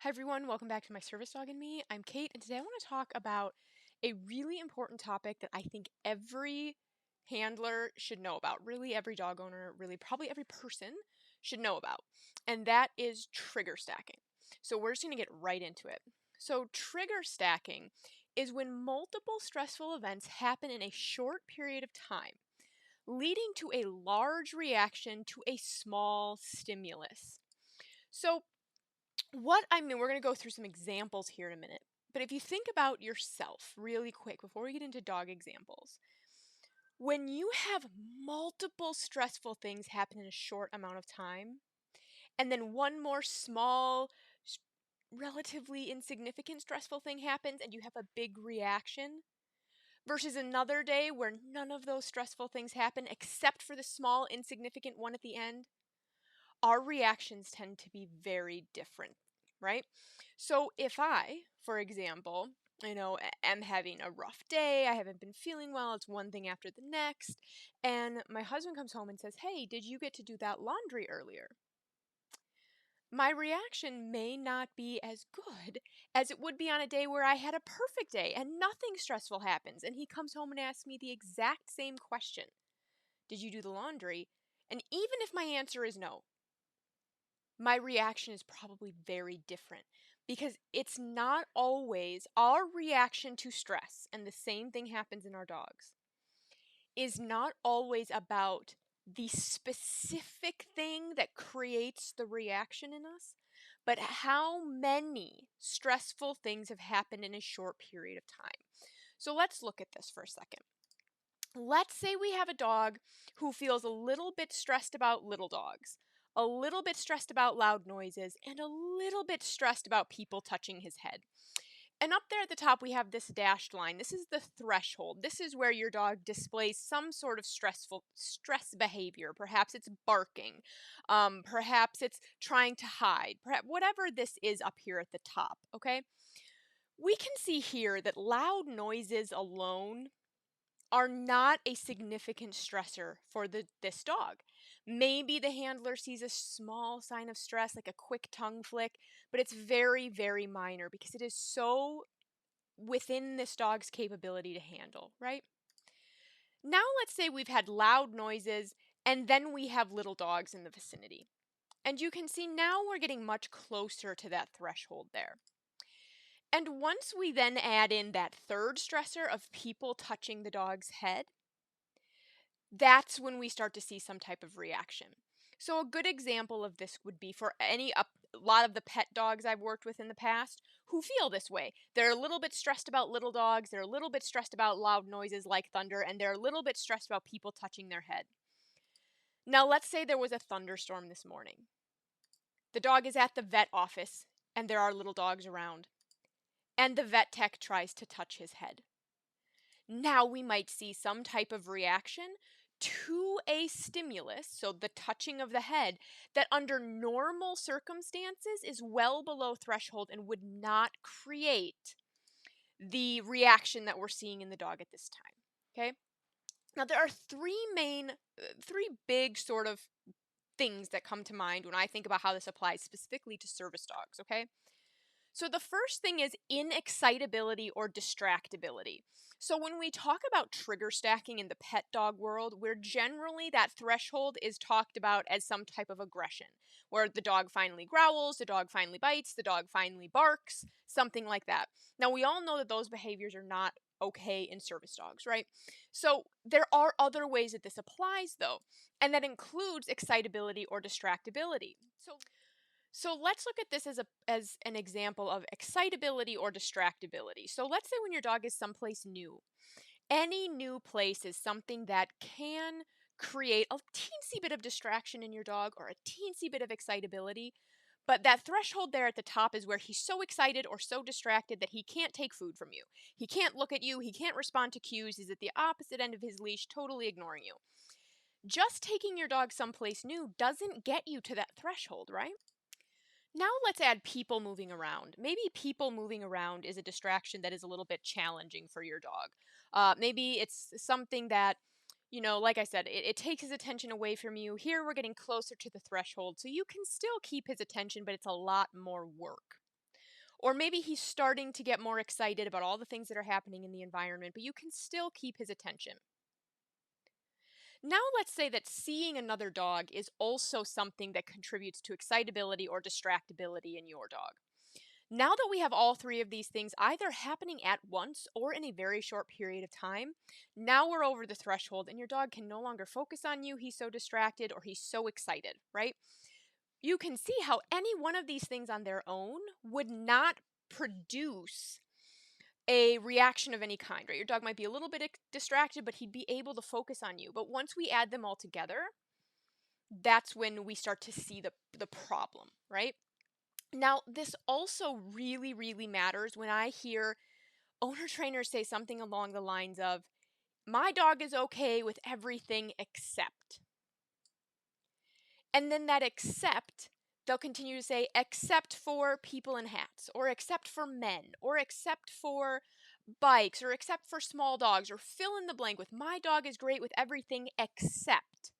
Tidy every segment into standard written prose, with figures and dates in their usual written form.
Hi everyone, welcome back to My Service Dog and Me. I'm Kate, and today I want to talk about a really important topic that I think every handler should know about. Really, every dog owner, really, probably every person should know about, and that is trigger stacking. So, we're just going to get right into it. So, trigger stacking is when multiple stressful events happen in a short period of time, leading to a large reaction to a small stimulus. So, we're going to go through some examples here in a minute. But if you think about yourself really quick before we get into dog examples, when you have multiple stressful things happen in a short amount of time, and then one more small, s- relatively insignificant stressful thing happens and you have a big reaction, versus another day where none of those stressful things happen except for the small, insignificant one at the end, our reactions tend to be very different, right? So if I, for example, am having a rough day, I haven't been feeling well, it's one thing after the next, and my husband comes home and says, "Hey, did you get to do that laundry earlier?" My reaction may not be as good as it would be on a day where I had a perfect day and nothing stressful happens, and he comes home and asks me the exact same question: "Did you do the laundry?" And even if my answer is no, my reaction is probably very different because it's not always our reaction to stress, and the same thing happens in our dogs, is not always about the specific thing that creates the reaction in us, but how many stressful things have happened in a short period of time. So let's look at this for a second. Let's say we have a dog who feels a little bit stressed about little dogs, a little bit stressed about loud noises, and a little bit stressed about people touching his head. And up there at the top, we have this dashed line. This is the threshold. This is where your dog displays some sort of stress behavior. Perhaps it's barking. Perhaps it's trying to hide. Perhaps whatever this is up here at the top. Okay, we can see here that loud noises alone are not a significant stressor for this dog. Maybe the handler sees a small sign of stress, like a quick tongue flick, but it's very, very minor because it is so within this dog's capability to handle, right? Now, let's say we've had loud noises and then we have little dogs in the vicinity. And you can see now we're getting much closer to that threshold there. And once we then add in that third stressor of people touching the dog's head, that's when we start to see some type of reaction. So a good example of this would be for a lot of the pet dogs I've worked with in the past who feel this way. They're a little bit stressed about little dogs, they're a little bit stressed about loud noises like thunder, and they're a little bit stressed about people touching their head. Now let's say there was a thunderstorm this morning. The dog is at the vet office and there are little dogs around, and the vet tech tries to touch his head. Now we might see some type of reaction to a stimulus, so the touching of the head, that under normal circumstances is well below threshold and would not create the reaction that we're seeing in the dog at this time. Okay? Now there are three big sort of things that come to mind when I think about how this applies specifically to service dogs, okay? So the first thing is inexcitability or distractibility. So when we talk about trigger stacking in the pet dog world, where generally that threshold is talked about as some type of aggression, where the dog finally growls, the dog finally bites, the dog finally barks, something like that. Now we all know that those behaviors are not okay in service dogs, right? So there are other ways that this applies though, and that includes excitability or distractibility. So let's look at this as an example of excitability or distractibility. So let's say when your dog is someplace new. Any new place is something that can create a teensy bit of distraction in your dog or a teensy bit of excitability. But that threshold there at the top is where he's so excited or so distracted that he can't take food from you. He can't look at you. He can't respond to cues. He's at the opposite end of his leash, totally ignoring you. Just taking your dog someplace new doesn't get you to that threshold, right? Now let's add people moving around. Maybe people moving around is a distraction that is a little bit challenging for your dog. Maybe it's something that, like I said, it takes his attention away from you. Here we're getting closer to the threshold, so you can still keep his attention, but it's a lot more work. Or maybe he's starting to get more excited about all the things that are happening in the environment, but you can still keep his attention. Now let's say that seeing another dog is also something that contributes to excitability or distractibility in your dog. Now that we have all three of these things either happening at once or in a very short period of time, now we're over the threshold and your dog can no longer focus on you. He's so distracted or he's so excited, right? You can see how any one of these things on their own would not produce a reaction of any kind, right? Your dog might be a little bit distracted, but he'd be able to focus on you. But once we add them all together, that's when we start to see the problem, right? Now, this also really, really matters when I hear owner trainers say something along the lines of, my dog is okay with everything except. And then that except, they'll continue to say, except for people in hats, or except for men, or except for bikes, or except for small dogs, or fill in the blank with, my dog is great with everything except.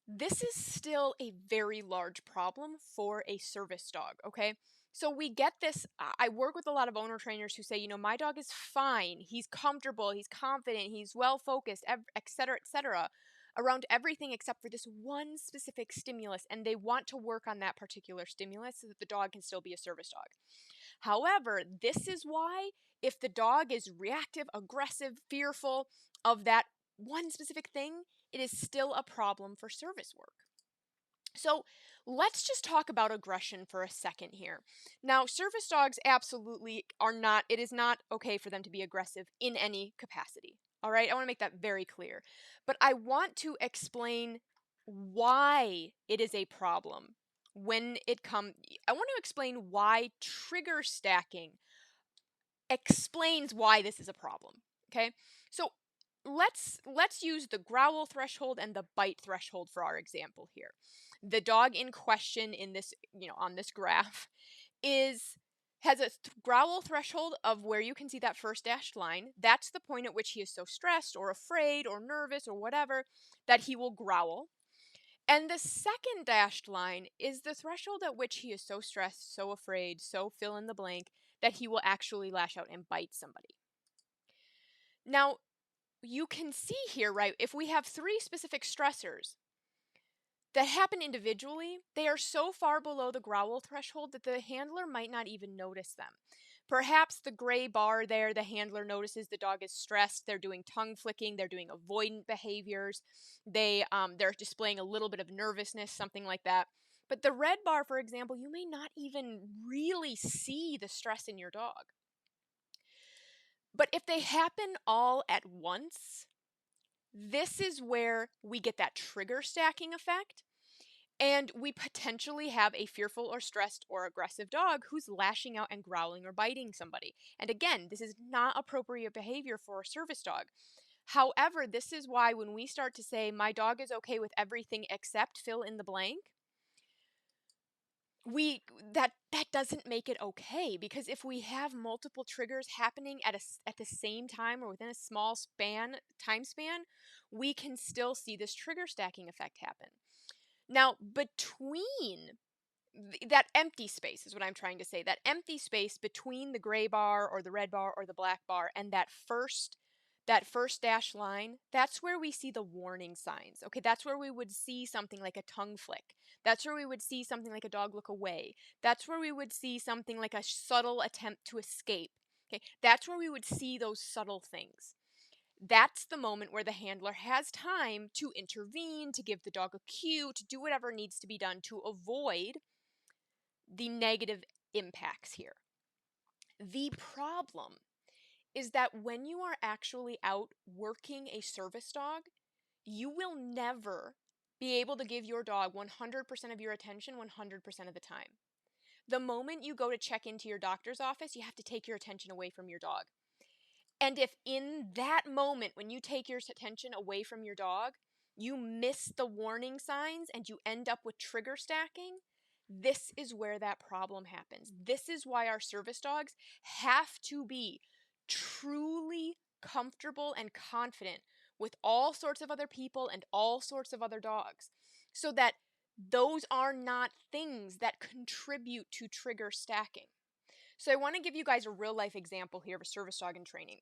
This is still a very large problem for a service dog, okay? So we get this. I work with a lot of owner trainers who say, my dog is fine. He's comfortable. He's confident. He's well focused, et cetera, around everything except for this one specific stimulus. And they want to work on that particular stimulus so that the dog can still be a service dog. However, this is why if the dog is reactive, aggressive, fearful of that one specific thing, it is still a problem for service work. So let's just talk about aggression for a second here. Now, service dogs absolutely are not, it is not okay for them to be aggressive in any capacity. All right, I want to make that very clear. But I want to explain why it is a problem when it comes. I want to explain why trigger stacking explains why this is a problem. Okay, so let's use the growl threshold and the bite threshold for our example here. The dog in question in this, on this graph has a growl threshold of where you can see that first dashed line. That's the point at which he is so stressed or afraid or nervous or whatever that he will growl. And the second dashed line is the threshold at which he is so stressed, so afraid, so fill in the blank that he will actually lash out and bite somebody. Now, you can see here, right, if we have three specific stressors that happen individually, they are so far below the growl threshold that the handler might not even notice them. Perhaps the gray bar there, the handler notices the dog is stressed, they're doing tongue flicking, they're doing avoidant behaviors, they're displaying a little bit of nervousness, something like that. But the red bar, for example, you may not even really see the stress in your dog. But if they happen all at once, this is where we get that trigger stacking effect, and we potentially have a fearful or stressed or aggressive dog who's lashing out and growling or biting somebody. And again, this is not appropriate behavior for a service dog. However, this is why when we start to say, my dog is okay with everything except fill in the blank, that doesn't make it okay, because if we have multiple triggers happening at the same time or within a small time span, we can still see this trigger stacking effect happen. Now, between that empty space is what I'm trying to say. That empty space between the gray bar or the red bar or the black bar and that first dash line, that's where we see the warning signs. Okay, that's where we would see something like a tongue flick. That's where we would see something like a dog look away. That's where we would see something like a subtle attempt to escape. Okay, that's where we would see those subtle things. That's the moment where the handler has time to intervene, to give the dog a cue, to do whatever needs to be done to avoid the negative impacts here. The problem is that when you are actually out working a service dog, you will never be able to give your dog 100% of your attention 100% of the time. The moment you go to check into your doctor's office, you have to take your attention away from your dog. And if in that moment, when you take your attention away from your dog, you miss the warning signs and you end up with trigger stacking, this is where that problem happens. This is why our service dogs have to be truly comfortable and confident with all sorts of other people and all sorts of other dogs, so that those are not things that contribute to trigger stacking. So I want to give you guys a real life example here of a service dog in training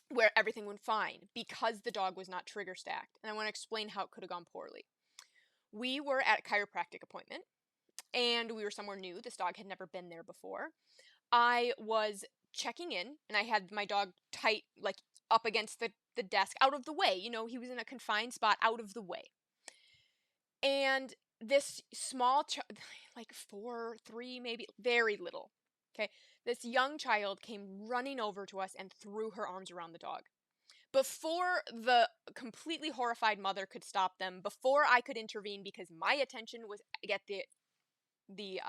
where everything went fine because the dog was not trigger stacked. And I want to explain how it could have gone poorly. We were at a chiropractic appointment and we were somewhere new. This dog had never been there before. I was checking in and I had my dog tight, like up against the desk, out of the way. You know, he was in a confined spot, out of the way. And this small, like 4, 3, maybe, very little. Okay. This young child came running over to us and threw her arms around the dog. Before the completely horrified mother could stop them, before I could intervene because my attention was at the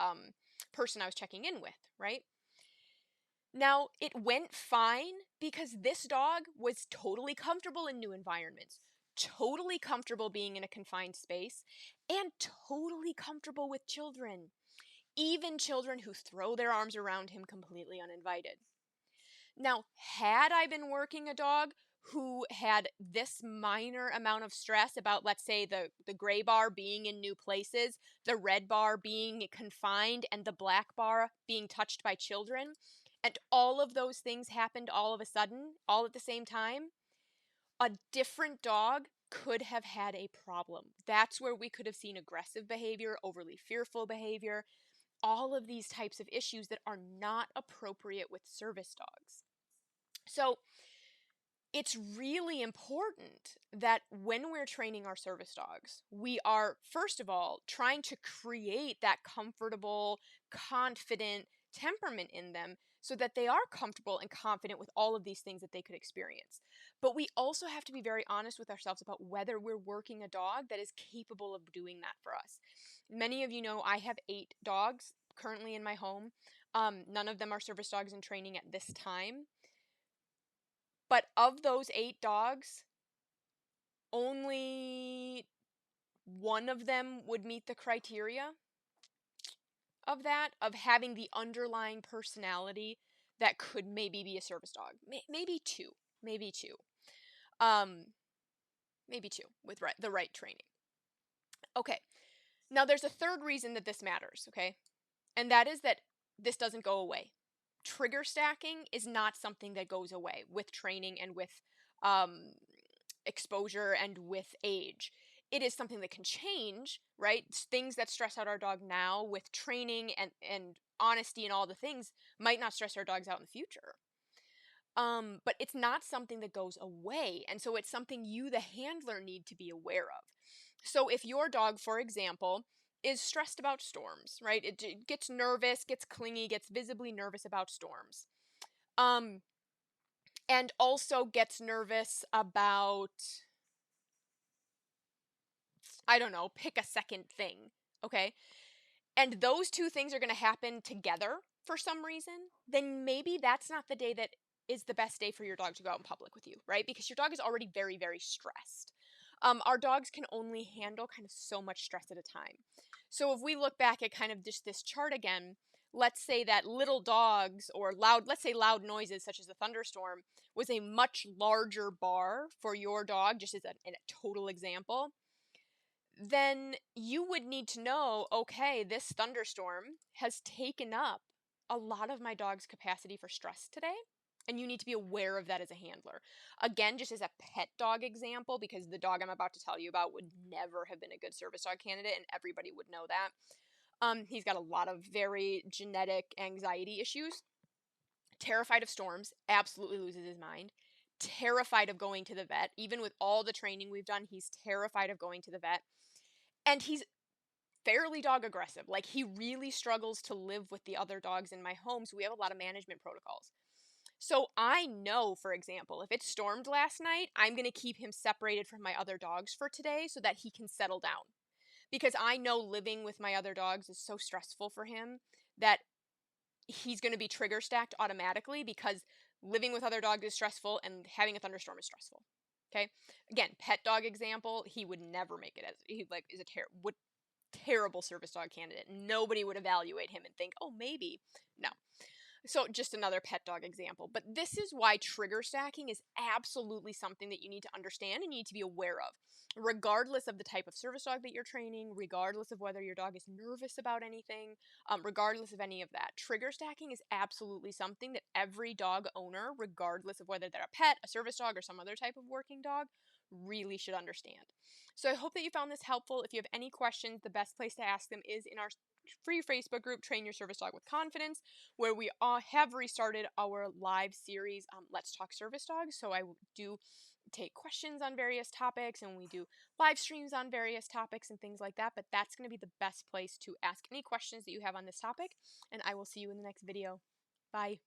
person I was checking in with, right? Now, it went fine because this dog was totally comfortable in new environments, totally comfortable being in a confined space, and totally comfortable with children, even children who throw their arms around him completely uninvited. Now, had I been working a dog who had this minor amount of stress about, let's say, the gray bar being in new places, the red bar being confined, and the black bar being touched by children, and all of those things happened all of a sudden, all at the same time, a different dog could have had a problem. That's where we could have seen aggressive behavior, overly fearful behavior, all of these types of issues that are not appropriate with service dogs. So it's really important that when we're training our service dogs, we are, first of all, trying to create that comfortable, confident temperament in them so that they are comfortable and confident with all of these things that they could experience. But we also have to be very honest with ourselves about whether we're working a dog that is capable of doing that for us. Many of you know I have 8 dogs currently in my home. None of them are service dogs in training at this time. But of those 8 dogs, only one of them would meet the criteria of that, of having the underlying personality that could maybe be a service dog. Maybe two. Maybe two. Maybe two with the right training. Okay. Now there's a third reason that this matters, okay? And that is that this doesn't go away. Trigger stacking is not something that goes away with training and with exposure and with age. It is something that can change, right? Things that stress out our dog now with training and honesty and all the things might not stress our dogs out in the future. But it's not something that goes away. And so it's something you, the handler, need to be aware of. So if your dog, for example, is stressed about storms, right? It gets nervous, gets clingy, gets visibly nervous about storms. And also gets nervous about, I don't know, pick a second thing, okay? And those two things are going to happen together for some reason, then maybe that's not the day that is the best day for your dog to go out in public with you, right? Because your dog is already very, very stressed. Our dogs can only handle kind of so much stress at a time. So if we look back at kind of just this chart again, let's say that little dogs or let's say loud noises such as a thunderstorm was a much larger bar for your dog, just as a total example, then you would need to know, okay, this thunderstorm has taken up a lot of my dog's capacity for stress today. And you need to be aware of that as a handler. Again, just as a pet dog example, because the dog I'm about to tell you about would never have been a good service dog candidate, and everybody would know that. He's got a lot of very genetic anxiety issues. Terrified of storms, absolutely loses his mind. Terrified of going to the vet. Even with all the training we've done, he's terrified of going to the vet. And he's fairly dog aggressive. Like, he really struggles to live with the other dogs in my home, so we have a lot of management protocols. So I know, for example, if it stormed last night, I'm going to keep him separated from my other dogs for today so that he can settle down. Because I know living with my other dogs is so stressful for him that he's going to be trigger stacked automatically because living with other dogs is stressful and having a thunderstorm is stressful. Okay? Again, pet dog example, he would never make it as he like is a terrible service dog candidate. Nobody would evaluate him and think, "Oh, maybe." No. So just another pet dog example, but this is why trigger stacking is absolutely something that you need to understand and you need to be aware of. Regardless of the type of service dog that you're training, regardless of whether your dog is nervous about anything, regardless of any of that, trigger stacking is absolutely something that every dog owner, regardless of whether they're a pet, a service dog, or some other type of working dog, really should understand. So I hope that you found this helpful. If you have any questions, the best place to ask them is in our free Facebook group, Train Your Service Dog with Confidence, where we have restarted our live series, Let's Talk Service Dogs. So I do take questions on various topics and we do live streams on various topics and things like that. But that's going to be the best place to ask any questions that you have on this topic. And I will see you in the next video. Bye.